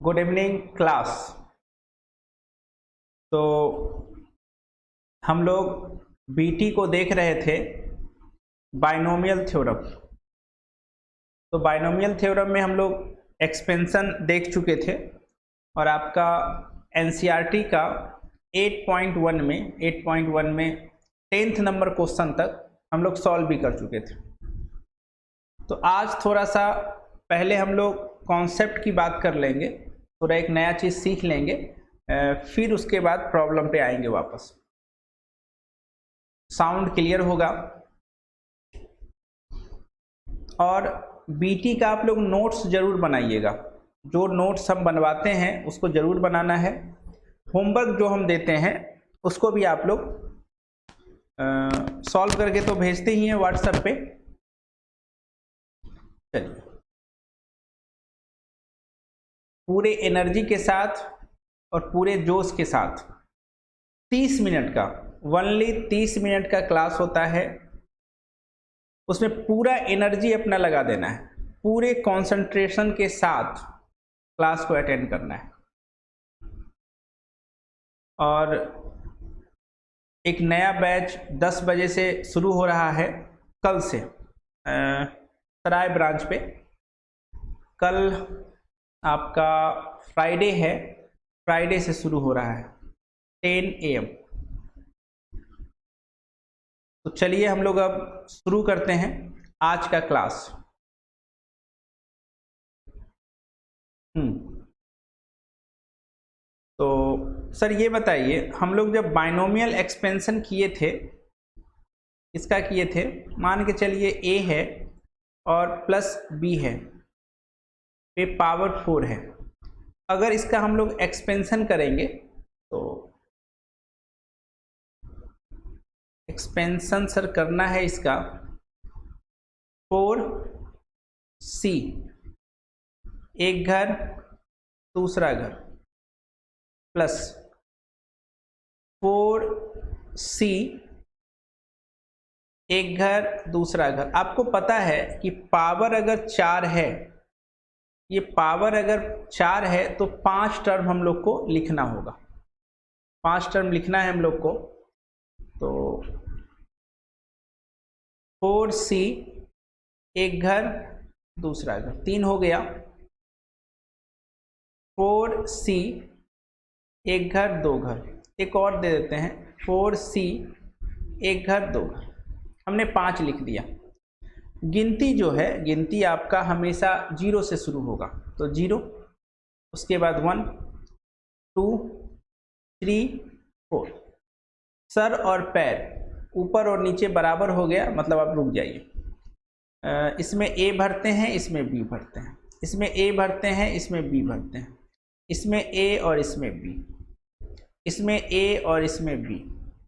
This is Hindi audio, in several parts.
Good evening class. तो हम लोग बीटी को देख रहे थे बाइनोमियल थ्योरम। तो बाइनोमियल थ्योरम में हम लोग एक्सपेंशन देख चुके थे और आपका एनसीईआरटी का 8.1 में 10th नंबर क्वेश्चन तक हम लोग सॉल्व भी कर चुके थे। तो आज थोड़ा सा पहले हम लोग कॉन्सेप्ट की बात कर लेंगे, थोड़ा एक नया चीज़ सीख लेंगे, फिर उसके बाद प्रॉब्लम पे आएंगे वापस। साउंड क्लियर होगा। और बीटी का आप लोग नोट्स जरूर बनाइएगा। जो नोट्स हम बनवाते हैं उसको जरूर बनाना है। होमवर्क जो हम देते हैं उसको भी आप लोग सॉल्व करके तो भेजते ही हैं व्हाट्सएप पे। चलिए, पूरे एनर्जी के साथ और पूरे जोश के साथ 30 मिनट का, ओनली 30 मिनट का क्लास होता है। उसमें पूरा एनर्जी अपना लगा देना है, पूरे कंसंट्रेशन के साथ क्लास को अटेंड करना है। और एक नया बैच 10 बजे से शुरू हो रहा है, कल से सराय ब्रांच पे। कल आपका फ्राइडे है, फ्राइडे से शुरू हो रहा है 10 AM। तो चलिए हम लोग अब शुरू करते हैं आज का क्लास। तो सर ये बताइए, हम लोग जब बाइनोमियल एक्सपेंशन किए थे, इसका किए थे, मान के चलिए a है और प्लस b है, पे पावर 4 है। अगर इसका हम लोग एक्सपेंशन करेंगे तो एक्सपेंशन सर करना है इसका 4c, एक घर दूसरा घर, प्लस 4c एक घर दूसरा घर। आपको पता है कि पावर अगर 4 है, ये पावर अगर 4 है तो 5 टर्म हम लोग को लिखना होगा। 5 टर्म लिखना है हम लोग को। तो 4c एक घर दूसरा घर, 3 हो गया। 4c एक घर दो घर, एक और दे देते हैं 4c एक घर दो घर। हमने 5 लिख दिया। गिनती जो है, गिनती आपका हमेशा 0 से शुरू होगा। तो 0, उसके बाद 1 2 3 4। सर और पैर ऊपर और नीचे बराबर हो गया, मतलब आप रुक जाइए। इसमें a भरते हैं, इसमें b भरते हैं, इसमें a भरते हैं, इसमें b भरते हैं, इसमें a और इसमें b, इसमें a और इसमें b,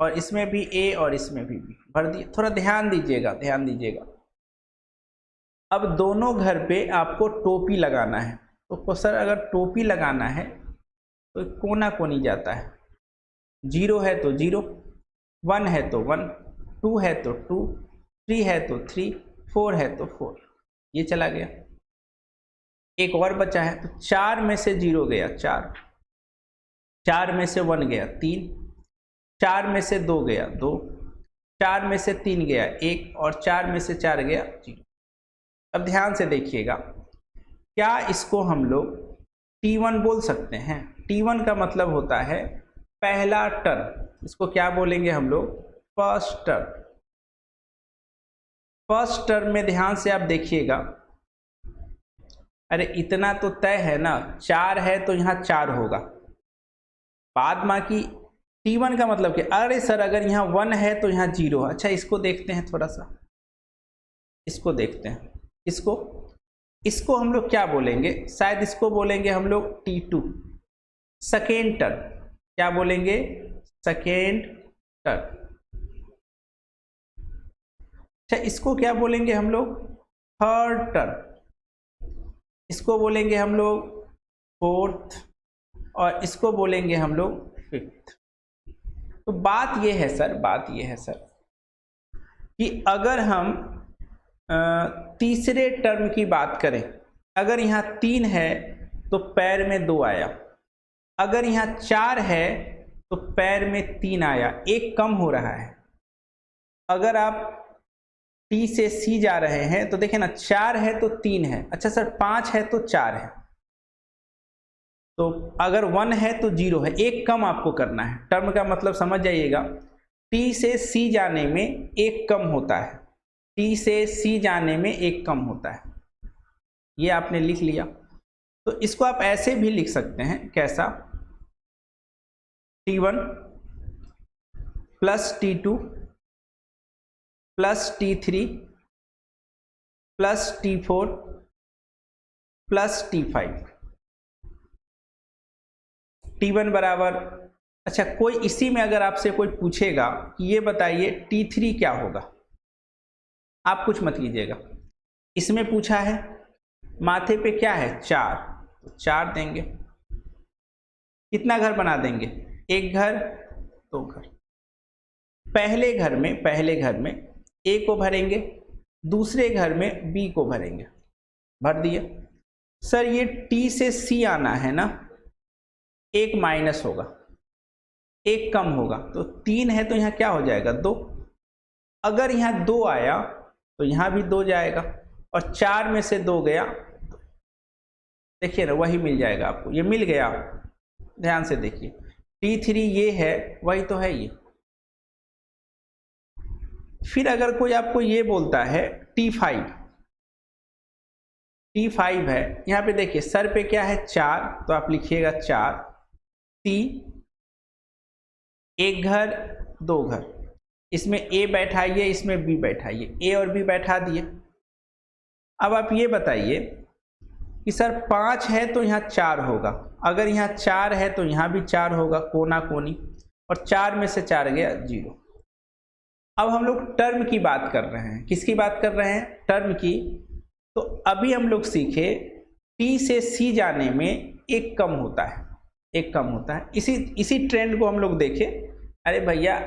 और इसमें भी a और इसमें भी b भर दिए। थोड़ा ध्यान दीजिएगा, ध्यान दीजिएगा। अब दोनों घर पे आपको टोपी लगाना है। तो सर अगर टोपी लगाना है तो कोना कोनी जाता है। 0 है तो 0, 1 है तो 1, 2 है तो 2, 3 है तो 3, 4 है तो 4। ये चला गया। एक और बचा है, तो 4 में से 0 गया 4, 4 में से 1 गया 3, 4 में से 2 गया 2, 4 में से 3 गया 1, और 4 में से 4 गया 0। अब ध्यान से देखिएगा, क्या इसको हम लोग T1 बोल सकते हैं? T1 का मतलब होता है पहला टर्म। इसको क्या बोलेंगे हम लोग? First term. फर्स्ट टर्म में ध्यान से आप देखिएगा, अरे इतना तो तय है ना, 4 है तो यहाँ 4 होगा। बाद बाकी T1 का मतलब क्या? अरे सर अगर यहाँ 1 है तो यहाँ 0 है। अच्छा इसको देखते हैं, थोड़ा सा इसको देखते हैं। इसको हम लोग क्या बोलेंगे? शायद इसको बोलेंगे हम लोग T2, सेकेंड टर्म। क्या बोलेंगे? Second term. अच्छा इसको क्या बोलेंगे हम लोग? Third term. इसको बोलेंगे हम लोग फोर्थ, और इसको बोलेंगे हम लोग फिफ्थ। तो बात ये है सर, बात ये है सर कि अगर हम तीसरे टर्म की बात करें, अगर यहाँ 3 है तो पैर में 2 आया। अगर यहाँ 4 है तो पैर में 3 आया, एक कम हो रहा है। अगर आप टी से सी जा रहे हैं तो देखें ना, 4 है तो 3 है। अच्छा सर 5 है तो 4 है, तो अगर 1 है तो 0 है, एक कम आपको करना है। टर्म का मतलब समझ जाइएगा, टी से सी जाने में एक कम होता है, टी से सी जाने में एक कम होता है। ये आपने लिख लिया। तो इसको आप ऐसे भी लिख सकते हैं, कैसा, T1 plus T2 plus T3 plus T4 plus T5। T1 बराबर, अच्छा कोई इसी में अगर आपसे कोई पूछेगा कि ये बताइए T3 क्या होगा, आप कुछ मत कीजिएगा। इसमें पूछा है माथे पे क्या है 4, तो 4 देंगे। कितना घर बना देंगे, एक घर, 2 घर। पहले घर में ए को भरेंगे, दूसरे घर में बी को भरेंगे, भर दिए। सर ये टी से सी आना है ना, एक माइनस होगा, एक कम होगा, तो 3 है तो यहाँ क्या हो जाएगा 2। अगर यहाँ 2 आया तो यहाँ भी 2 जाएगा, और 4 में से 2 गया, देखिए ना वही मिल जाएगा आपको, ये मिल गया। ध्यान से देखिए, T3 ये है, वही तो है ये। फिर अगर कोई आपको ये बोलता है T5 है, यहाँ पे देखिए सर पे क्या है 4, तो आप लिखिएगा 4, C, एक घर 2 घर, इसमें A बैठाइए, इसमें B बैठाइए, A और B बैठा दिए। अब आप ये बताइए कि सर 5 है तो यहाँ 4 होगा, अगर यहाँ 4 है तो यहाँ भी 4 होगा, कोना कोनी, और 4 में से 4 गया 0। अब हम लोग टर्म की बात कर रहे हैं, किसकी बात कर रहे हैं, टर्म की। तो अभी हम लोग सीखे टी से सी जाने में एक कम होता है, एक कम होता है। इसी ट्रेंड को हम लोग देखे। अरे भैया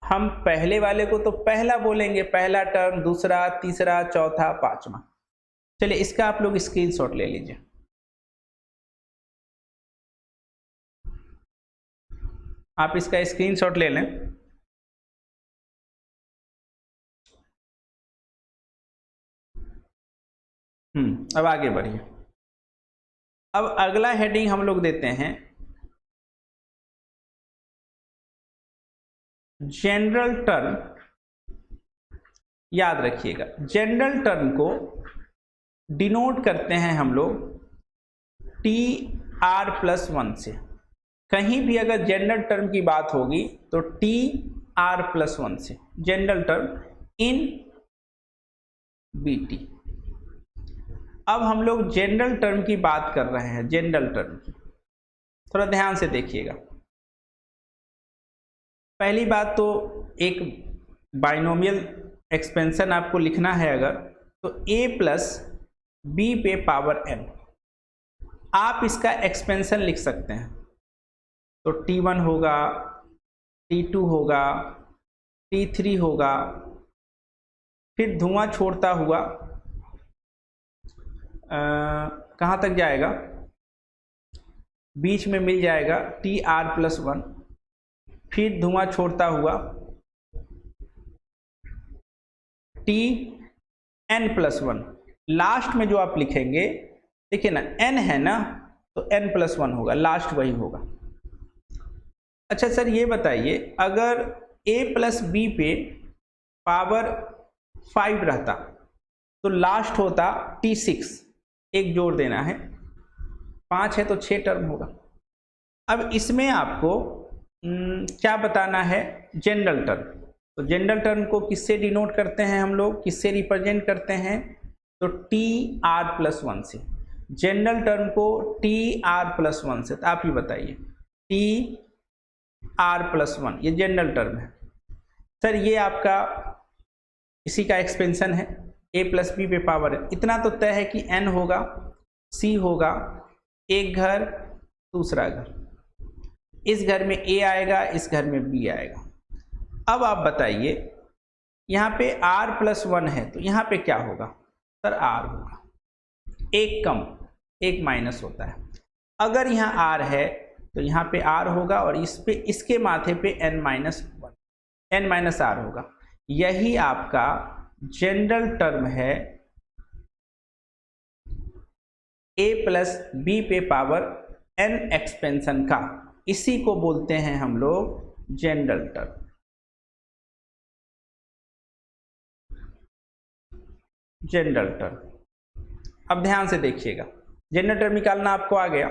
हम पहले वाले को तो पहला बोलेंगे, पहला टर्म, दूसरा, तीसरा, चौथा, पांचवा। चलिए इसका आप लोग स्क्रीनशॉट ले लीजिए। आप इसका स्क्रीनशॉट ले लें। अब आगे बढ़िए। अब अगला हेडिंग हम लोग देते हैं जनरल टर्म। याद रखिएगा, जनरल टर्म को डिनोट करते हैं हम लोग TR+1 से। कहीं भी अगर जनरल टर्म की बात होगी तो TR+1 से, जनरल टर्म इन BT। अब हम लोग जनरल टर्म की बात कर रहे हैं, जनरल टर्म की, थोड़ा ध्यान से देखिएगा। पहली बात तो एक बाइनोमियल एक्सपेंशन आपको लिखना है अगर, तो A प्लस B पे पावर n, आप इसका एक्सपेंशन लिख सकते हैं। तो T1 होगा, T2 होगा, T3 होगा, फिर धुआं छोड़ता हुआ कहाँ तक जाएगा, बीच में मिल जाएगा TR+1, फिर धुआं छोड़ता हुआ TN+1। लास्ट में जो आप लिखेंगे, देखिए ना n है ना, तो N+1 होगा, लास्ट वही होगा। अच्छा सर ये बताइए, अगर A प्लस B पे पावर 5 रहता तो लास्ट होता T6, एक जोड़ देना है, 5 है तो 6 टर्म होगा। अब इसमें आपको क्या बताना है, जनरल टर्म। तो जनरल टर्म को किससे डिनोट करते हैं हम लोग, किससे रिप्रेजेंट करते हैं, तो TR+1 से। जनरल टर्म को TR+1 से, तो आप ही बताइए TR+1, ये जनरल टर्म है। सर ये आपका इसी का एक्सपेंशन है, A प्लस B पे पावर है। इतना तो तय है कि n होगा, C होगा, एक घर दूसरा घर, इस घर में A आएगा, इस घर में B आएगा। अब आप बताइए, यहाँ पे R+1 है तो यहाँ पे क्या होगा, सर R होगा, एक कम। एक माइनस होता है। अगर यहाँ आर है तो यहाँ पे आर होगा और इस पे इसके माथे पे n माइनस आर होगा। यही आपका जनरल टर्म है a प्लस बी पे पावर n एक्सपेंशन का। इसी को बोलते हैं हम लोग जनरल टर्म। जनरल टर्म, अब ध्यान से देखिएगा, जनरल टर्म निकालना आपको आ गया।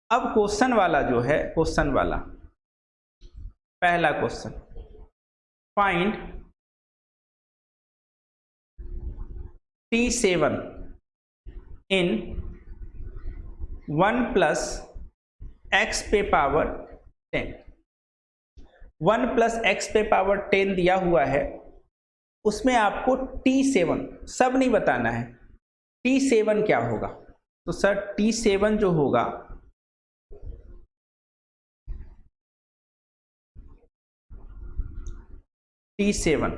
अब क्वेश्चन वाला जो है, क्वेश्चन वाला पहला क्वेश्चन, फाइंड T7 इन 1 प्लस एक्स पे पावर 10। 1 प्लस एक्स पे पावर 10 दिया हुआ है, उसमें आपको T7 सब नहीं बताना है, T7 क्या होगा। तो सर T7 जो होगा T7,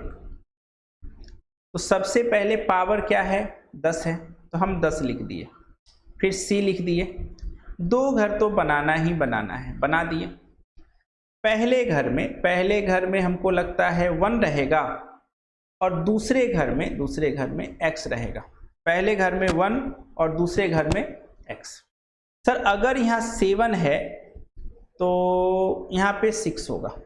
तो सबसे पहले पावर क्या है 10 है, तो हम 10 लिख दिए, फिर C लिख दिए। दो घर तो बनाना ही बनाना है, बना दिए। पहले घर में हमको लगता है 1 रहेगा और दूसरे घर में x रहेगा। पहले घर में 1 और दूसरे घर में x। सर अगर यहाँ 7 है तो यहाँ पे 6 होगा,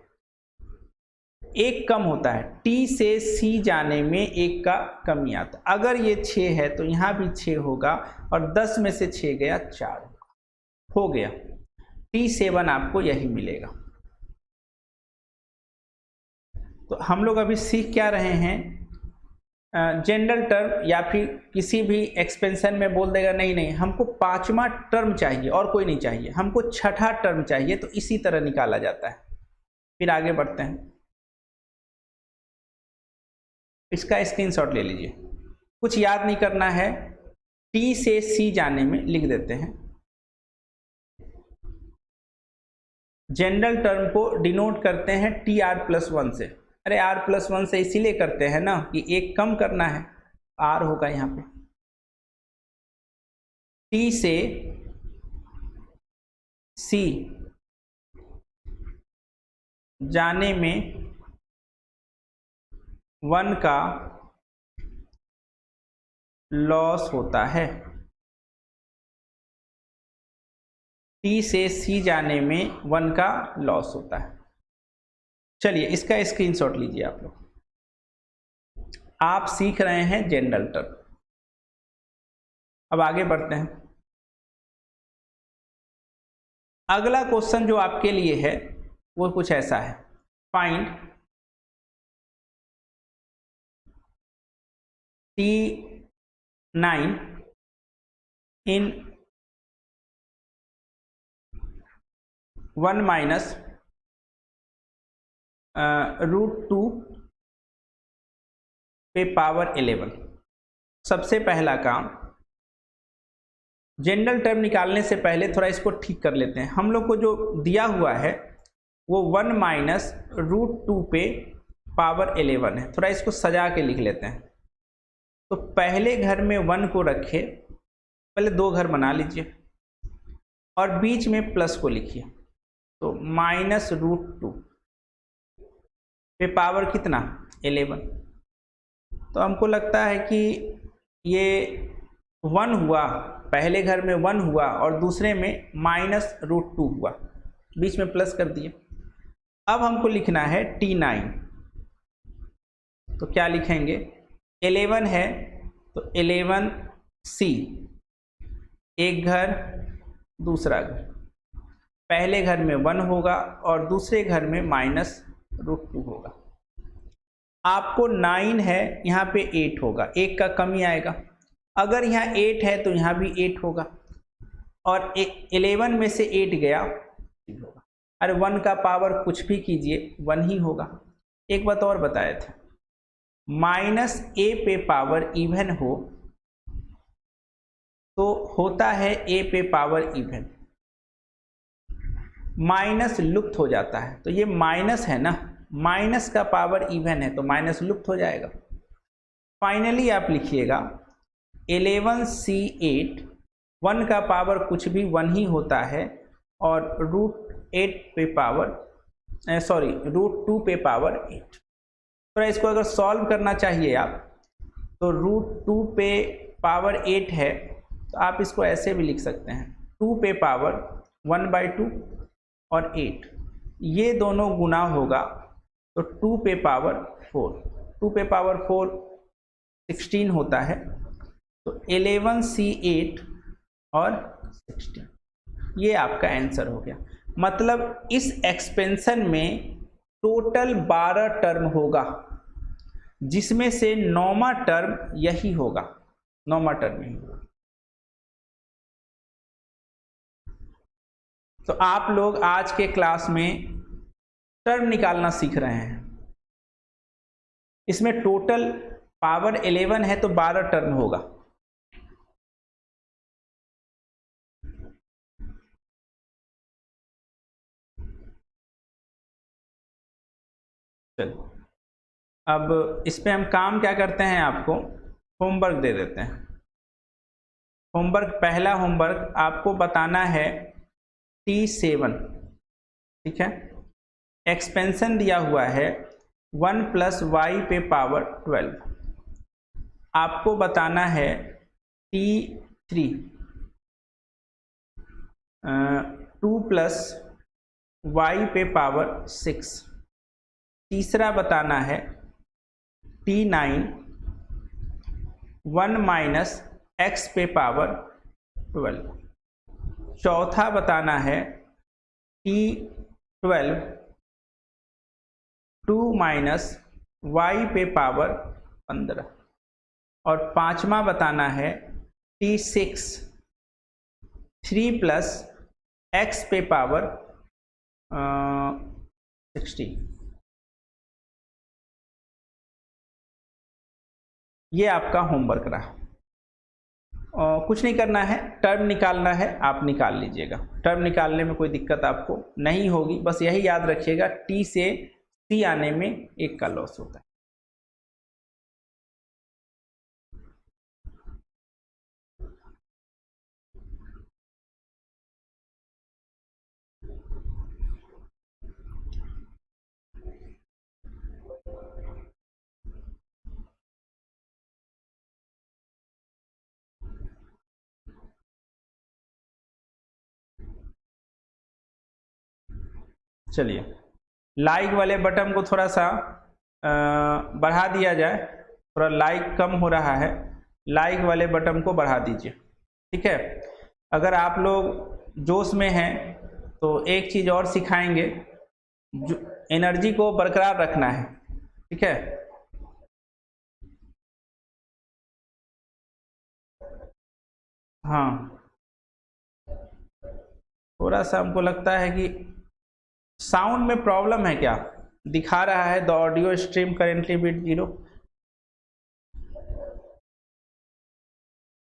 एक कम होता है, T से C जाने में एक का कमी आता है। अगर ये 6 है तो यहाँ भी 6 होगा और 10 में से 6 गया 4 होगा, हो गया। T7 आपको यही मिलेगा। तो हम लोग अभी सीख क्या रहे हैं, जनरल टर्म या फिर किसी भी एक्सपेंशन में बोल देगा नहीं हमको 5वां टर्म चाहिए और कोई नहीं चाहिए, हमको 6ठा टर्म चाहिए, तो इसी तरह निकाला जाता है। फिर आगे बढ़ते हैं, इसका स्क्रीनशॉट ले लीजिए। कुछ याद नहीं करना है, T से C जाने में लिख देते हैं। जनरल टर्म को डिनोट करते हैं TR+1 से। अरे R+1 से इसीलिए करते हैं ना कि एक कम करना है, R होगा यहाँ पे। T से C जाने में 1 का लॉस होता है, T से C जाने में 1 का लॉस होता है। चलिए इसका स्क्रीनशॉट लीजिए आप लोग। आप सीख रहे हैं जनरल टर्म। अब आगे बढ़ते हैं। अगला क्वेश्चन जो आपके लिए है वो कुछ ऐसा है, फाइंड T9 इन 1 माइनस √2 पे पावर 11। सबसे पहला काम, जनरल टर्म निकालने से पहले थोड़ा इसको ठीक कर लेते हैं। हम लोग को जो दिया हुआ है वो 1 माइनस √2 पे पावर 11 है। थोड़ा इसको सजा के लिख लेते हैं। तो पहले घर में 1 को रखे, पहले 2 घर बना लीजिए और बीच में प्लस को लिखिए। तो माइनस √2 पे पावर कितना 11। तो हमको लगता है कि ये 1 हुआ, पहले घर में 1 हुआ और दूसरे में माइनस √2 हुआ, बीच में प्लस कर दिए। अब हमको लिखना है T9, तो क्या लिखेंगे, 11 है तो 11C, एक घर दूसरा घर, पहले घर में 1 होगा और दूसरे घर में माइनस √2 होगा। आपको 9 है, यहाँ पे 8 होगा, एक का कमी आएगा। अगर यहाँ 8 है तो यहाँ भी 8 होगा और 11 में से 8 गया होगा। अरे 1 का पावर कुछ भी कीजिए 1 ही होगा। एक बात और बताए थे, माइनस a पे पावर इवन हो तो होता है a पे पावर इवन, माइनस लुप्त हो जाता है। तो ये माइनस है ना, माइनस का पावर इवन है तो माइनस लुप्त हो जाएगा। फाइनली आप लिखिएगा 11C8 1 का पावर कुछ भी 1 ही होता है, और √8 पे पावर √2 पे पावर 8। तो इसको अगर सॉल्व करना चाहिए आप, तो √2 पे पावर 8 है, तो आप इसको ऐसे भी लिख सकते हैं 2 पे पावर 1/2 और 8, ये दोनों गुना होगा तो 2 पे पावर 4, 2 पे पावर 4 16 होता है, तो 11C8 और 16, ये आपका आंसर हो गया। मतलब इस एक्सपेंशन में टोटल 12 टर्म होगा, जिसमें से 9वां टर्म यही होगा, 9वां टर्म यही होगा। तो आप लोग आज के क्लास में टर्म निकालना सीख रहे हैं। इसमें टोटल पावर 11 है तो 12 टर्म होगा। चलो, अब इस पे हम काम क्या करते हैं, आपको होमवर्क दे देते हैं। होमवर्क, पहला होमवर्क आपको बताना है T7, ठीक है। एक्सपेंशन दिया हुआ है 1 + y पे पावर 12। आपको बताना है T3 2 + y पे पावर 6। तीसरा बताना है T9 1 - x पे पावर 12। चौथा बताना है T12 2 - y पे पावर 15। और पांचवा बताना है T6 3 + x पे पावर 16। ये आपका होमवर्क रहा। कुछ नहीं करना है, टर्म निकालना है, आप निकाल लीजिएगा। टर्म निकालने में कोई दिक्कत आपको नहीं होगी, बस यही याद रखिएगा T से C आने में 1 का लॉस होता है। चलिए, लाइक वाले बटन को थोड़ा सा बढ़ा दिया जाए, थोड़ा लाइक कम हो रहा है, लाइक वाले बटन को बढ़ा दीजिए, ठीक है। अगर आप लोग जोश में हैं तो एक चीज़ और सिखाएंगे, जो एनर्जी को बरकरार रखना है, ठीक है। हाँ, थोड़ा सा हमको लगता है कि साउंड में प्रॉब्लम है क्या, दिखा रहा है the audio stream currently with 0।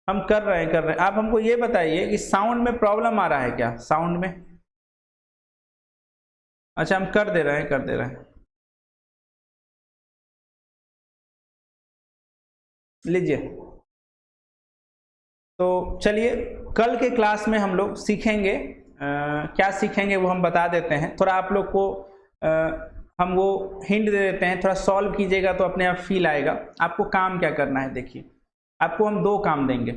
हम कर रहे हैं। आप हमको ये बताइए कि साउंड में प्रॉब्लम आ रहा है क्या, साउंड में? अच्छा, हम कर दे रहे हैं। लीजिए, तो चलिए कल के क्लास में हम लोग सीखेंगे, क्या सीखेंगे वो हम बता देते हैं। थोड़ा आप लोग को हम वो हिंट दे देते हैं, थोड़ा सॉल्व कीजिएगा तो अपने आप फील आएगा। आपको काम क्या करना है, देखिए आपको हम 2 काम देंगे।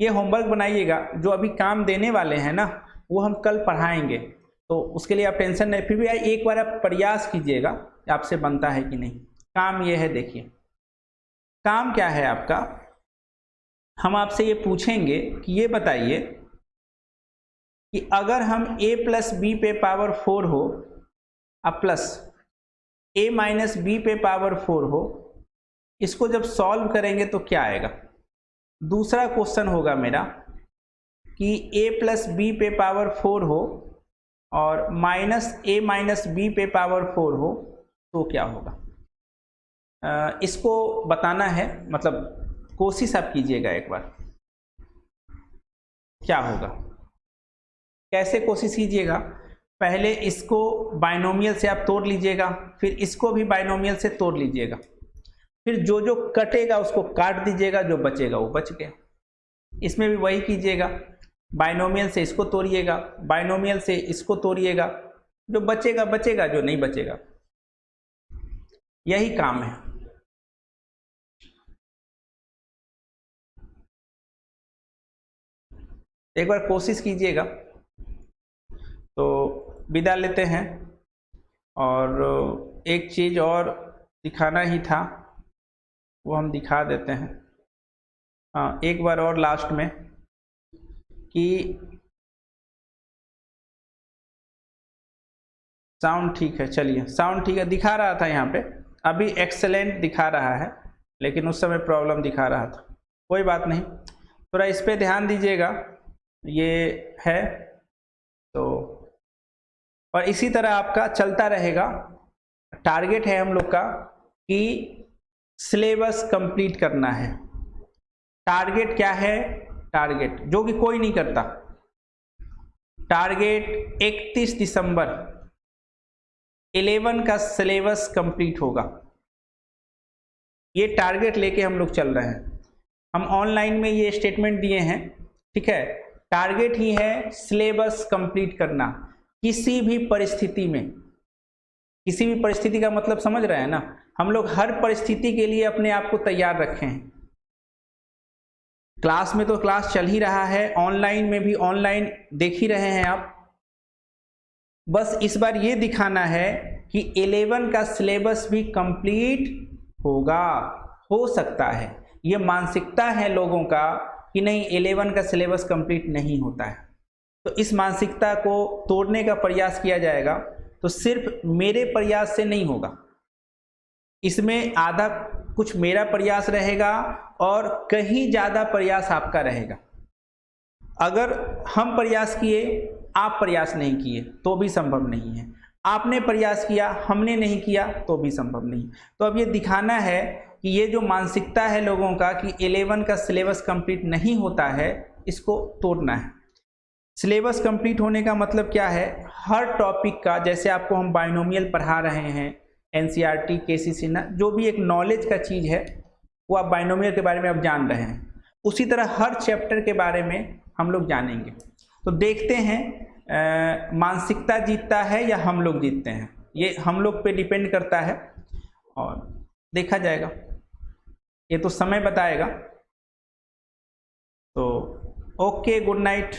ये होमवर्क बनाइएगा, जो अभी काम देने वाले हैं ना वो हम कल पढ़ाएंगे, तो उसके लिए आप टेंशन नहीं, फिर भी एक बार आप प्रयास कीजिएगा आपसे बनता है कि नहीं। काम ये है, देखिए काम क्या है आपका, हम आपसे ये पूछेंगे कि ये बताइए कि अगर हम a + b पे पावर 4 हो अब प्लस a - b पे पावर 4 हो, इसको जब सॉल्व करेंगे तो क्या आएगा। दूसरा क्वेश्चन होगा मेरा कि a + b पे पावर 4 हो और -a - b पे पावर 4 हो तो क्या होगा। इसको बताना है, मतलब कोशिश आप कीजिएगा एक बार, क्या होगा। कैसे कोशिश कीजिएगा, पहले इसको बाइनोमियल से आप तोड़ लीजिएगा, फिर इसको भी बाइनोमियल से तोड़ लीजिएगा, फिर जो जो कटेगा उसको काट दीजिएगा, जो बचेगा वो बच गया। इसमें भी वही कीजिएगा, बाइनोमियल से इसको तोड़िएगा, बाइनोमियल से इसको तोड़िएगा, जो बचेगा बचेगा, जो नहीं बचेगा। यही काम है। एक बार कोशिश कीजिएगा। तो विदा लेते हैं, और एक चीज़ और दिखाना ही था, वो हम दिखा देते हैं। हाँ, एक बार और लास्ट में कि साउंड ठीक है, चलिए साउंड ठीक है, दिखा रहा था यहाँ पे, अभी एक्सेलेंट दिखा रहा है, लेकिन उस समय प्रॉब्लम दिखा रहा था। कोई बात नहीं, थोड़ा इस पे ध्यान दीजिएगा। ये है तो, और इसी तरह आपका चलता रहेगा। टारगेट है हम लोग का कि सिलेबस कंप्लीट करना है। टारगेट क्या है? टारगेट जो कि कोई नहीं करता, टारगेट 31 दिसंबर 11 का सिलेबस कंप्लीट होगा। ये टारगेट लेके हम लोग चल रहे हैं। हम ऑनलाइन में ये स्टेटमेंट दिए हैं, ठीक है। टारगेट ही है सिलेबस कंप्लीट करना, किसी भी परिस्थिति में। किसी भी परिस्थिति का मतलब समझ रहे हैं ना, हम लोग हर परिस्थिति के लिए अपने आप को तैयार रखें हैं। क्लास में तो क्लास चल ही रहा है, ऑनलाइन में भी ऑनलाइन देख ही रहे हैं आप। बस इस बार ये दिखाना है कि 11 का सिलेबस भी कंप्लीट होगा, हो सकता है। ये मानसिकता है लोगों का कि नहीं 11 का सिलेबस कंप्लीट नहीं होता है, तो इस मानसिकता को तोड़ने का प्रयास किया जाएगा। तो सिर्फ मेरे प्रयास से नहीं होगा, इसमें आधा कुछ मेरा प्रयास रहेगा और कहीं ज़्यादा प्रयास आपका रहेगा। अगर हम प्रयास किए, आप प्रयास नहीं किए तो भी संभव नहीं है। आपने प्रयास किया, हमने नहीं किया तो भी संभव नहीं। तो अब ये दिखाना है कि ये जो मानसिकता है लोगों का कि 11 का सिलेबस कंप्लीट नहीं होता है, इसको तोड़ना है। सिलेबस कंप्लीट होने का मतलब क्या है? हर टॉपिक का, जैसे आपको हम बाइनोमियल पढ़ा रहे हैं, एनसीईआरटी, केसी सिन्हा, जो भी एक नॉलेज का चीज़ है वो आप बाइनोमियल के बारे में अब जान रहे हैं, उसी तरह हर चैप्टर के बारे में हम लोग जानेंगे। तो देखते हैं मानसिकता जीतता है या हम लोग जीतते हैं, ये हम लोग पे डिपेंड करता है और देखा जाएगा, ये तो समय बताएगा। तो ओके, गुड नाइट।